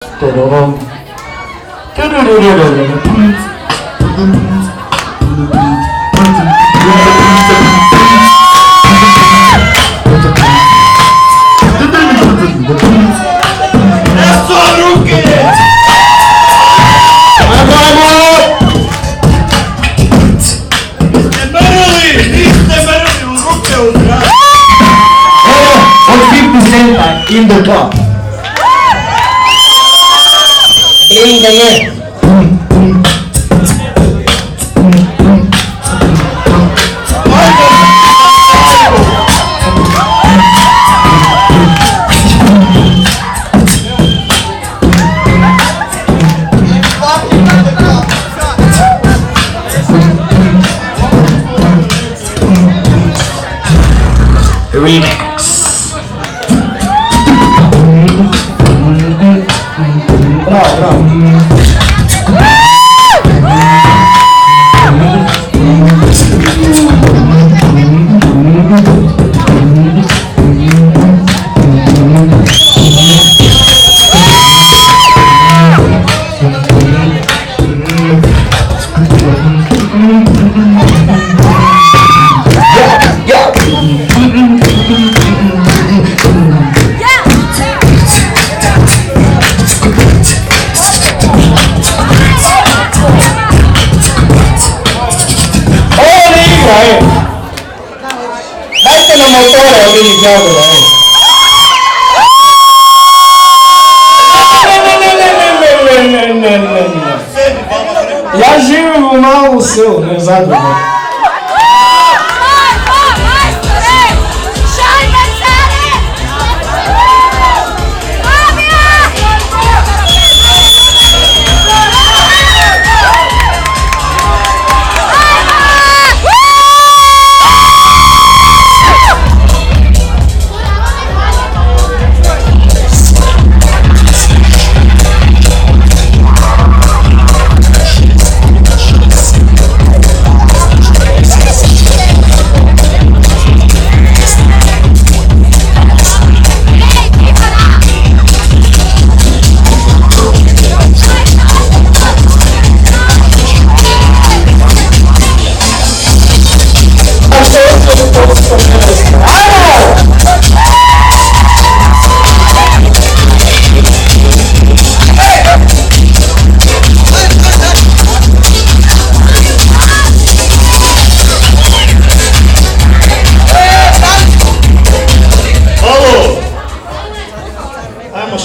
In the car. In the air. Remix. Dajte na motore organizzato, Ja živim u malom selu, ne zadrugu.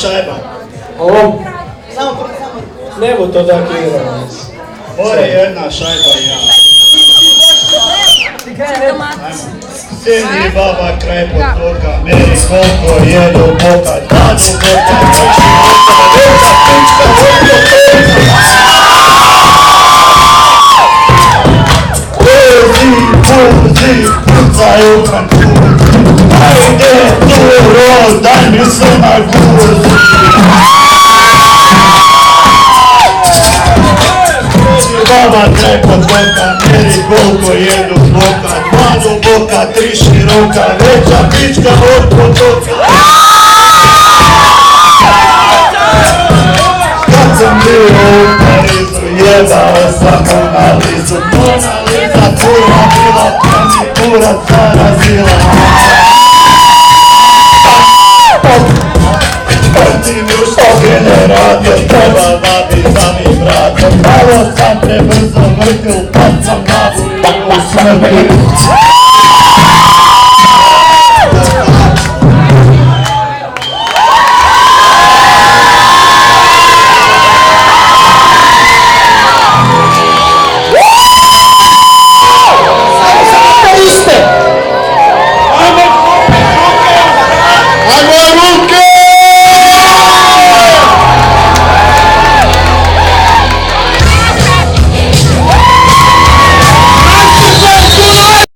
Šajba. Ovo? Nebo to da igramo. More jedna šajba i ja. Sedi baba kraj potoka, meri koliko je do boka, da do boka, vrši boka, veća pička, vojno Puzi, pucaju kanturi, ajde duro, daj mi se na guzi. Baba kraj potoka, meri koliko je do boka, dva do boka, tri široka, veća pička od potoka. Kad sam bio u Parizu, jebao sam Mona Lizu, Mona Liza kurva bila, pani kurac zarazila. Ti mi što generator, treba da bi za mi vratom, malo sam prebrzo vrtil, pa sam naburio u smrti.